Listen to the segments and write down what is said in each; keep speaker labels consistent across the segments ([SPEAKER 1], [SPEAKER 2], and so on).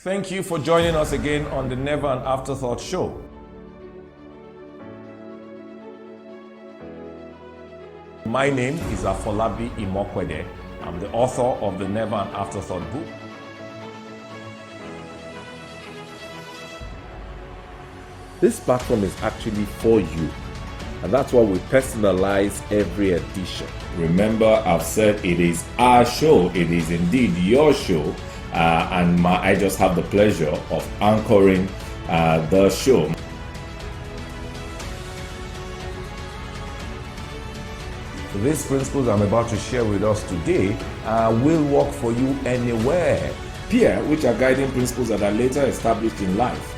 [SPEAKER 1] Thank you for joining us again on the Never an Afterthought show. My name is Afolabi Imokwede. I'm the author of the Never an Afterthought book. This platform is actually for you, and that's why we personalize every edition. Remember, I've said it is our show. It is indeed your show, and I just have the pleasure of anchoring the show. These principles I'm about to share with us today will work for you anywhere. PEER, which are guiding principles that are later established in life,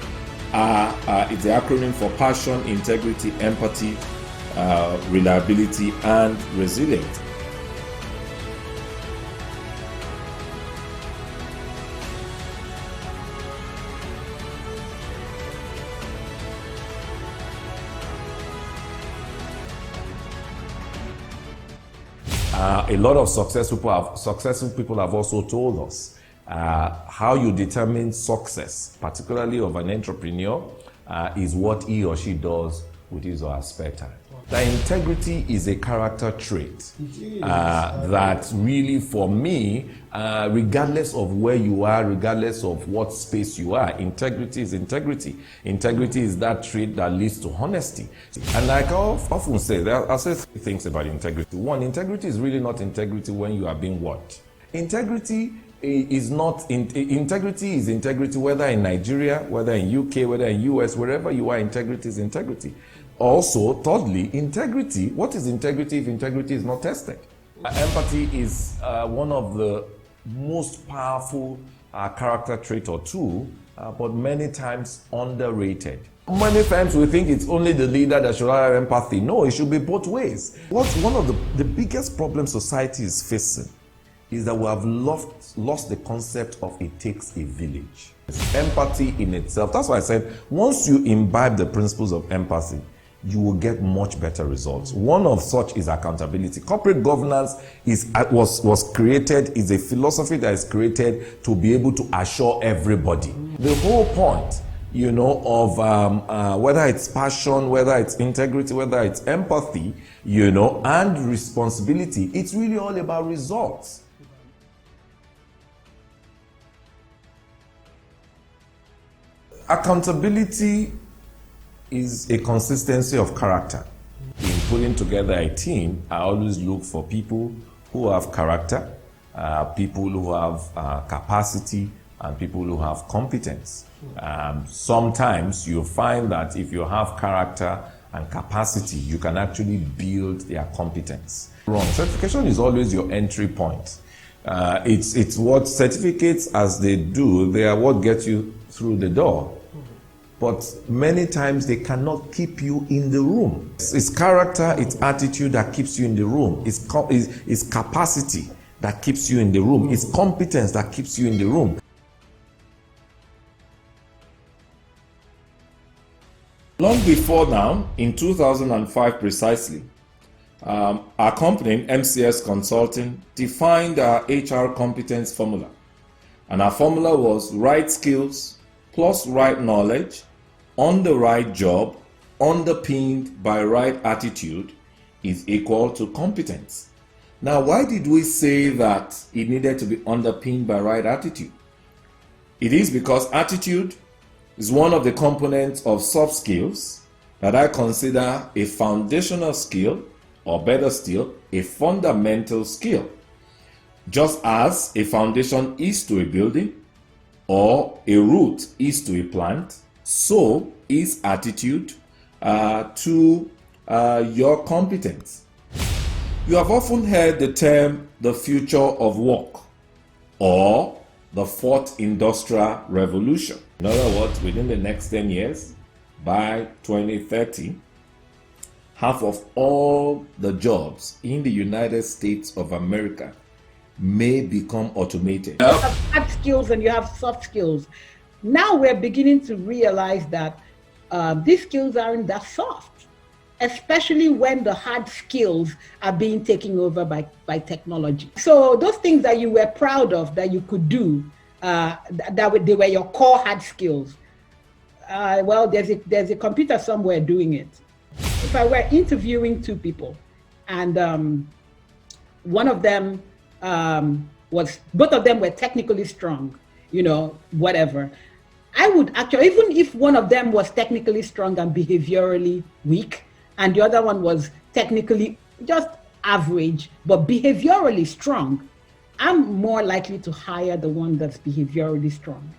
[SPEAKER 1] it's the acronym for passion, integrity, empathy, reliability, and resilience. A lot of successful people have also told us how you determine success, particularly of an entrepreneur, is what he or she does with his or her spare time. The integrity is a character trait that really, for me, regardless of where you are, regardless of what space you are, integrity is integrity. Integrity is that trait that leads to honesty. And like I often say, I say three things about integrity. One, integrity is really not integrity when you are being what? Integrity is integrity whether in Nigeria, whether in UK, whether in US, wherever you are, integrity is integrity. Also, thirdly, integrity. What is integrity if integrity is not tested? Empathy is one of the most powerful character trait or tool, but many times underrated. Many times we think it's only the leader that should have empathy. No, it should be both ways. What's one of the biggest problems society is facing is that we have lost the concept of it takes a village. Empathy in itself. That's why I said once you imbibe the principles of empathy, you will get much better results. One of such is accountability. Corporate governance was created, is a philosophy that is created to be able to assure everybody. The whole point, of whether it's passion, whether it's integrity, whether it's empathy, and responsibility, it's really all about results. Accountability is a consistency of character. In putting together a team, I always look for people who have character, people who have capacity, and people who have competence. Sometimes you find that if you have character and capacity, you can actually build their competence. Wrong. Certification is always your entry point. It's what certificates, as they do, they are what gets you through the door. But many times they cannot keep you in the room. It's character, it's attitude that keeps you in the room. It's capacity that keeps you in the room. It's competence that keeps you in the room. Long before now, in 2005 precisely, our company, MCS Consulting, defined our HR competence formula. And our formula was right skills plus right knowledge on the right job, underpinned by right attitude, is equal to competence. Now, why did we say that it needed to be underpinned by right attitude? It is because attitude is one of the components of soft skills that I consider a foundational skill, or better still, a fundamental skill. Just as a foundation is to a building, or a root is to a plant, so is attitude to your competence. You have often heard the term the future of work or the fourth industrial revolution. In other words, within the next 10 years, by 2030, half of all the jobs in the United States of America may become automated.
[SPEAKER 2] You have hard skills and you have soft skills. Now we're beginning to realize that these skills aren't that soft, especially when the hard skills are being taken over by technology. So those things that you were proud of that you could do they were your core hard skills. Well, there's a computer somewhere doing it. If I were interviewing two people, and one of them both of them were technically strong, whatever, I would actually, even if one of them was technically strong and behaviorally weak, and the other one was technically just average, but behaviorally strong, I'm more likely to hire the one that's behaviorally strong,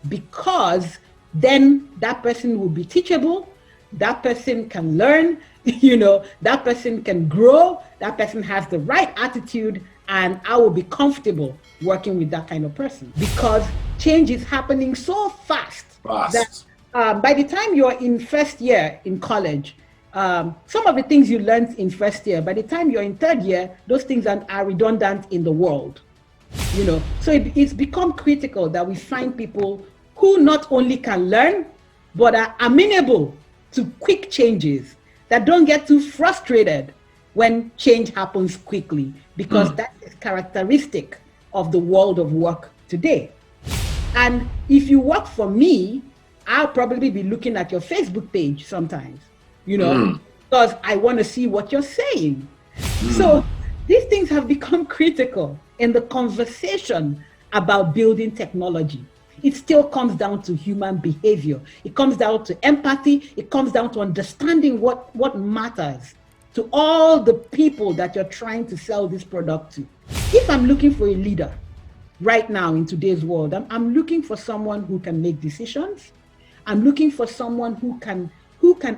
[SPEAKER 2] because then that person will be teachable, that person can learn, that person can grow, that person has the right attitude, and I will be comfortable working with that kind of person, because change is happening so fast. That by the time you're in first year in college, some of the things you learned in first year, by the time you're in third year, those things are redundant in the world. So it's become critical that we find people who not only can learn, but are amenable to quick changes, that don't get too frustrated when change happens quickly, because that is characteristic of the world of work today. And if you work for me, I'll probably be looking at your Facebook page sometimes, because I want to see what you're saying. So these things have become critical in the conversation about building technology. It still comes down to human behavior. It comes down to empathy. It comes down to understanding what matters to all the people that you're trying to sell this product to. If I'm looking for a leader right now in today's world, I'm looking for someone who can make decisions. I'm looking for someone who can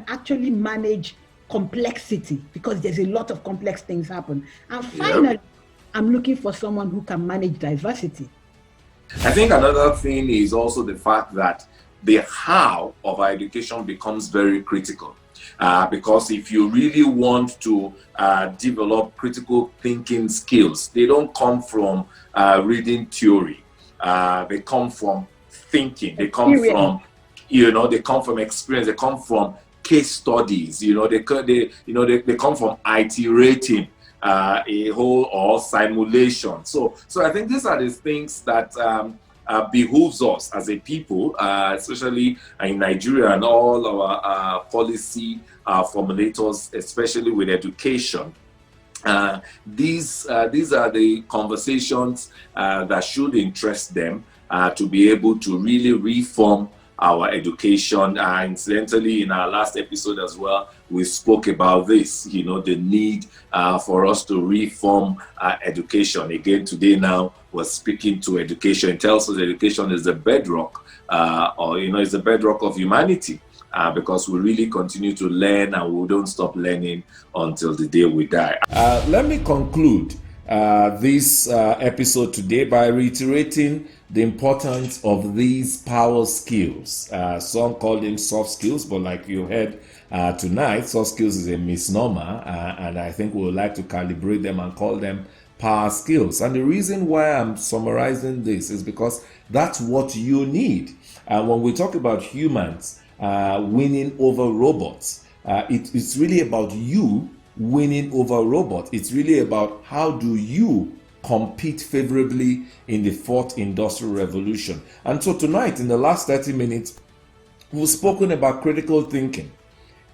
[SPEAKER 2] actually manage complexity, because there's a lot of complex things happen. And finally, I'm looking for someone who can manage diversity.
[SPEAKER 1] I think another thing is also the fact that the how of our education becomes very critical. Because if you really want to develop critical thinking skills, they don't come from reading theory. They come from thinking. They come from, they come from experience. They come from case studies. They come from iterating a whole or simulation. So I think these are the things that behooves us as a people, especially in Nigeria, and all our policy formulators, especially with education. These are the conversations that should interest them to be able to really reform our education. Incidentally, in our last episode as well, we spoke about this, the need for us to reform education. Again, today now, we're speaking to education. It tells us education is the bedrock, it's the bedrock of humanity, because we really continue to learn, and we don't stop learning until the day we die. Let me conclude this episode today by reiterating the importance of these power skills. Some call them soft skills, but like you heard tonight, soft skills is a misnomer, and I think we would like to calibrate them and call them power skills. And the reason why I'm summarizing this is because that's what you need. When we talk about humans winning over robots, it's really about you winning over robots. It's really about how do you compete favorably in the fourth industrial revolution. And so tonight, in the last 30 minutes, we've spoken about critical thinking.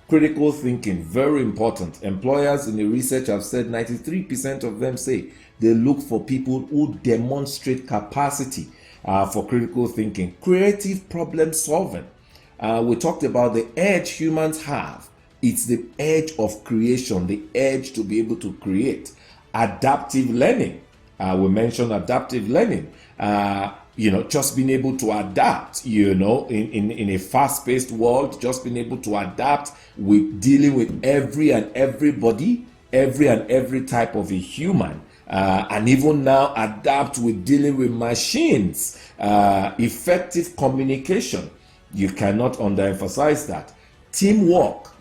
[SPEAKER 1] Critical thinking, very important. Employers in the research have said 93% of them say they look for people who demonstrate capacity for critical thinking. Creative problem solving. We talked about the edge humans have. It's the edge of creation, the edge to be able to create. Adaptive learning. We mentioned adaptive learning. Just being able to adapt, in a fast-paced world, just being able to adapt with dealing with every and everybody, every and every type of a human, and even now adapt with dealing with machines. Effective communication. You cannot underemphasize that. Teamwork,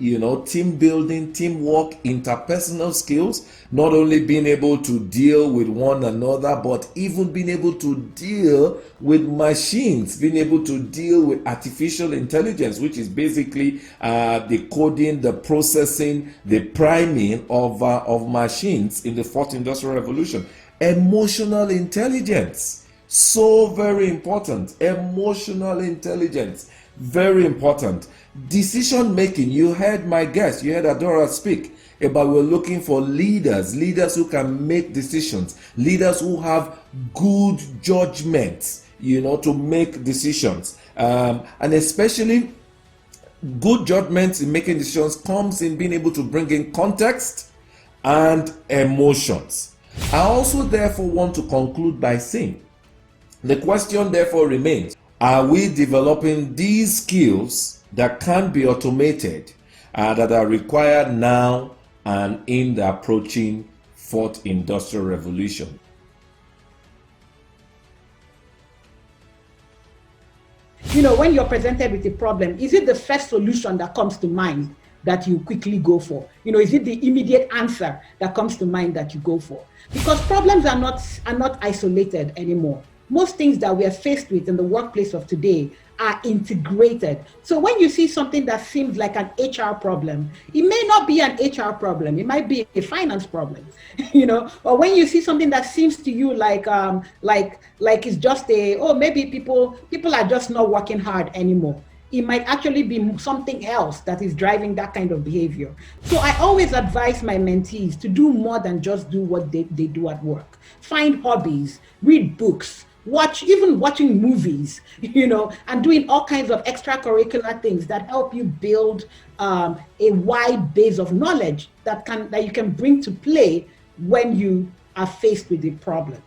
[SPEAKER 1] team building, teamwork, interpersonal skills, not only being able to deal with one another, but even being able to deal with machines, being able to deal with artificial intelligence, which is basically the coding, the processing, the priming of machines in the fourth industrial revolution. Emotional intelligence. So very important. Emotional intelligence, very important. Decision making. You heard my guest, you heard Adora speak about we're looking for leaders who can make decisions, leaders who have good judgment, to make decisions. And especially good judgment in making decisions comes in being able to bring in context and emotions. I also therefore want to conclude by saying, the question therefore remains, are we developing these skills that can be automated, that are required now and in the approaching fourth industrial revolution?
[SPEAKER 2] When you're presented with a problem, is it the first solution that comes to mind that you quickly go for? Is it the immediate answer that comes to mind that you go for? Because problems are not isolated anymore. Most things that we are faced with in the workplace of today are integrated. So when you see something that seems like an HR problem, it may not be an HR problem. It might be a finance problem, Or when you see something that seems to you like it's just maybe people are just not working hard anymore. It might actually be something else that is driving that kind of behavior. So I always advise my mentees to do more than just do what they do at work. Find hobbies, read books, watching movies, and doing all kinds of extracurricular things that help you build a wide base of knowledge that you can bring to play when you are faced with a problem.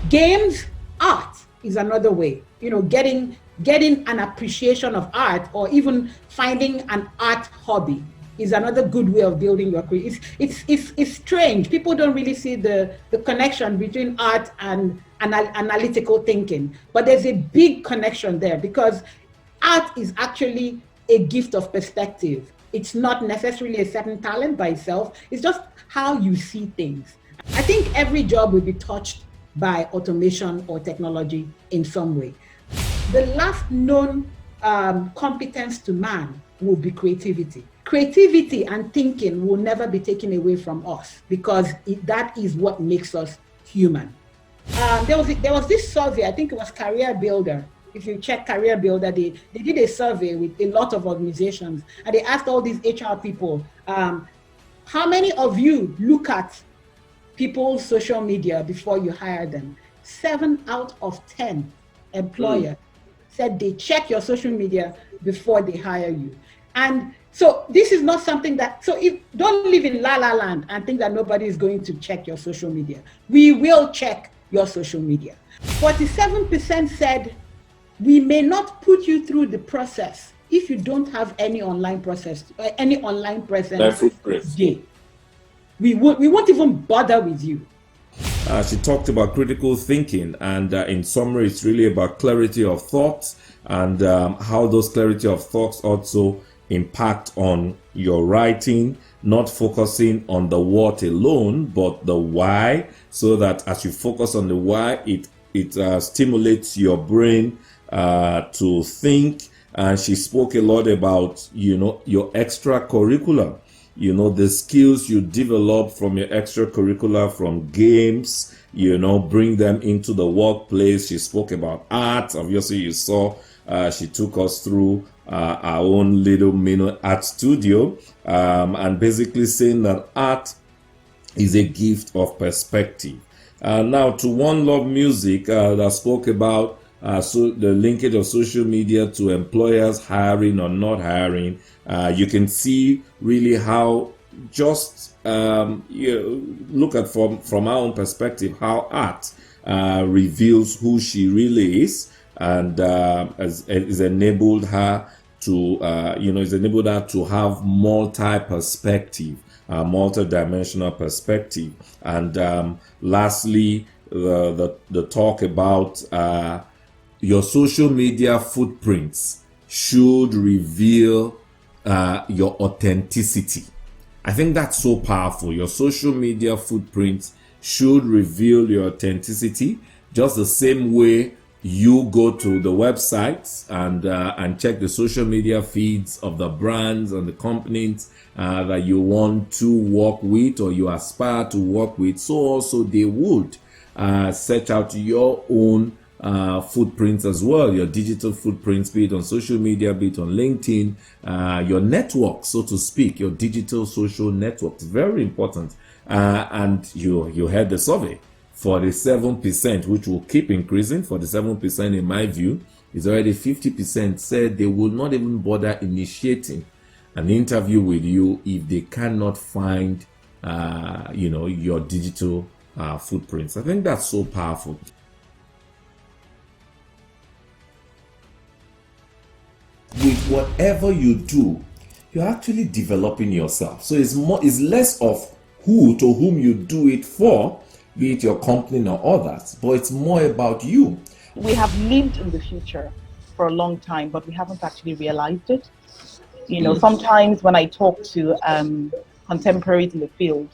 [SPEAKER 2] Games, art is another way, getting an appreciation of art, or even finding an art hobby is another good way of building your career. It's strange. People don't really see the connection between art and analytical thinking, but there's a big connection there, because art is actually a gift of perspective. It's not necessarily a certain talent by itself. It's just how you see things. I think every job will be touched by automation or technology in some way. The last known competence to man will be creativity. Creativity and thinking will never be taken away from us, because that is what makes us human. There was this survey, I think it was Career Builder. If you check Career Builder, they did a survey with a lot of organizations, and they asked all these HR people, how many of you look at people's social media before you hire them? 7 out of 10 employers said they check your social media before they hire you. And so this is not something don't live in la la land and think that nobody is going to check your social media. We will check your social media. 47% said we may not put you through the process if you don't have any online presence today. We won't even bother with you.
[SPEAKER 1] She talked about critical thinking, and in summary, it's really about clarity of thoughts, and how those clarity of thoughts also impact on your writing, not focusing on the what alone, but the why, so that as you focus on the why, it stimulates your brain to think. And she spoke a lot about, your extracurricular, the skills you develop from your extracurricular, from games, bring them into the workplace. She spoke about art. Obviously, you saw she took us through our own little mini art studio, and basically saying that art is a gift of perspective. Now to One Love Music, that spoke about the linkage of social media to employers hiring or not hiring. You can see really how just look at from our own perspective how art reveals who she really is, and has enabled her to have multi-perspective, multi-dimensional perspective. And lastly, the talk about your social media footprints should reveal your authenticity. I think that's so powerful. Your social media footprints should reveal your authenticity, just the same way you go to the websites and check the social media feeds of the brands and the companies that you want to work with or you aspire to work with. So also they would search out your own footprints as well, your digital footprints, be it on social media, be it on LinkedIn, your network, so to speak, your digital social networks. Very important. And you heard the survey. 47%, which will keep increasing. 47%, in my view, is already 50% said they will not even bother initiating an interview with you if they cannot find, your digital footprints. I think that's so powerful. With whatever you do, you're actually developing yourself. So it's less of who to whom you do it for, be it your company or others, but it's more about you.
[SPEAKER 3] We have lived in the future for a long time, but we haven't actually realized it. Sometimes when I talk to contemporaries in the field,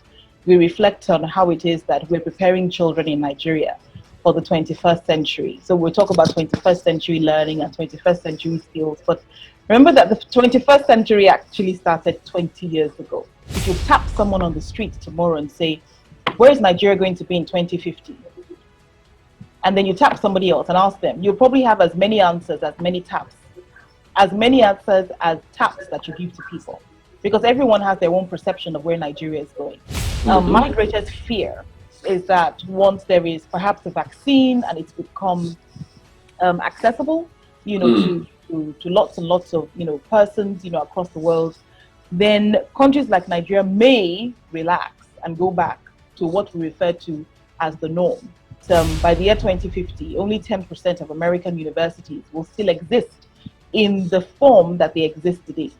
[SPEAKER 3] we reflect on how it is that we're preparing children in Nigeria for the 21st century. So we'll talk about 21st century learning and 21st century skills. But remember that the 21st century actually started 20 years ago. If you tap someone on the street tomorrow and say, where is Nigeria going to be in 2050? And then you tap somebody else and ask them, you'll probably have as many answers as many taps that you give to people. Because everyone has their own perception of where Nigeria is going. My greatest fear is that once there is perhaps a vaccine and it's become accessible, to lots and lots of persons, across the world, then countries like Nigeria may relax and go back to what we refer to as the norm. By the year 2050, only 10% of American universities will still exist in the form that they exist today.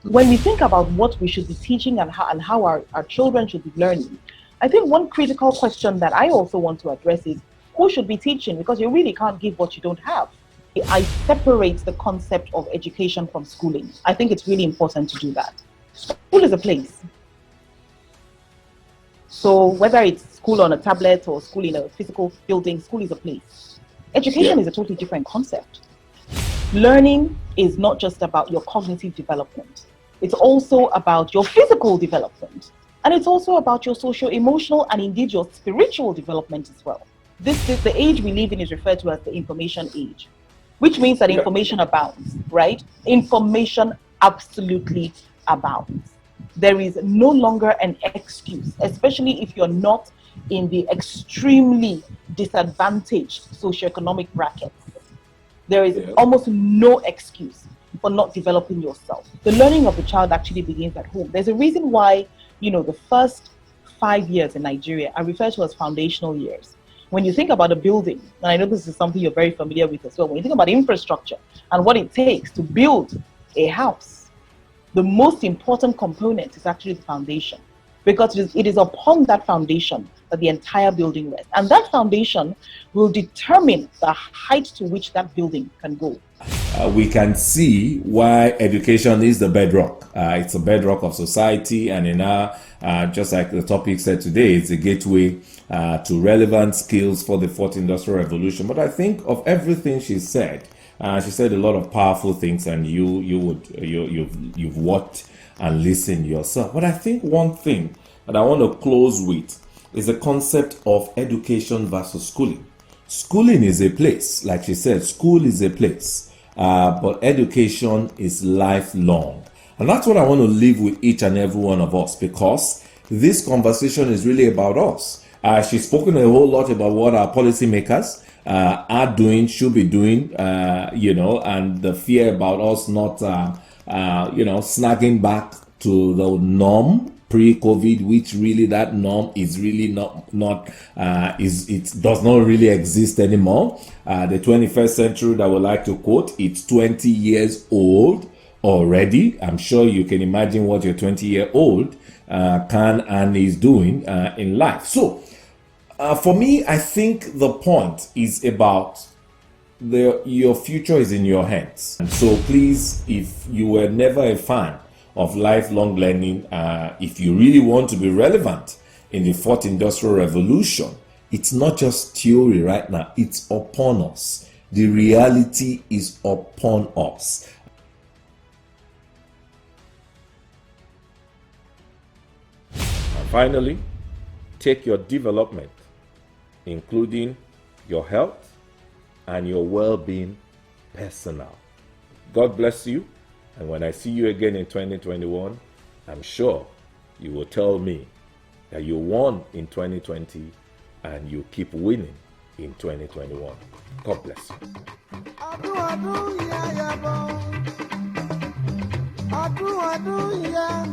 [SPEAKER 3] When we think about what we should be teaching and how our children should be learning, I think one critical question that I also want to address is who should be teaching, because you really can't give what you don't have. I separate the concept of education from schooling. I think it's really important to do that. School is a place. So whether it's school on a tablet or school in a physical building, school is a place. Education is a totally different concept. Learning is not just about your cognitive development. It's also about your physical development. And it's also about your socio-emotional and indeed your spiritual development as well. This is the age we live in is referred to as the information age, which means that information abounds, right? Information absolutely abounds. There is no longer an excuse, especially if you're not in the extremely disadvantaged socioeconomic brackets. There is almost no excuse for not developing yourself. The learning of the child actually begins at home. There's a reason why, the first 5 years in Nigeria are referred to as foundational years. When you think about a building, and I know this is something you're very familiar with as well, when you think about infrastructure and what it takes to build a house, the most important component is actually the foundation, because it is upon that foundation that the entire building rests. And that foundation will determine the height to which that building can go.
[SPEAKER 1] We can see why education is the bedrock. It's a bedrock of society, and in our, just like the topic said today, it's a gateway to relevant skills for the fourth industrial revolution. But I think of everything she said a lot of powerful things, and you've watched and listened yourself. But I think one thing that I want to close with is the concept of education versus schooling. Schooling is a place, like she said, school is a place. But education is lifelong. And that's what I want to leave with each and every one of us, because this conversation is really about us. She's spoken a whole lot about what our policymakers are doing, should be doing, and the fear about us not, snagging back to the norm pre-COVID, which really that norm is really it does not really exist anymore. The 21st century that I would like to quote, it's 20 years old already. I'm sure you can imagine what your 20-year-old can and is doing in life. So for me, I think the point is about your future is in your hands. And so please, if you were never a fan of lifelong learning, if you really want to be relevant in the fourth industrial revolution, it's not just theory right now, it's upon us. The reality is upon us. And finally, take your development including your health and your well-being personal. God bless you, and when I see you again in 2021, I'm sure you will tell me that you won in 2020 and you keep winning in 2021. God bless you.
[SPEAKER 4] Adu ya,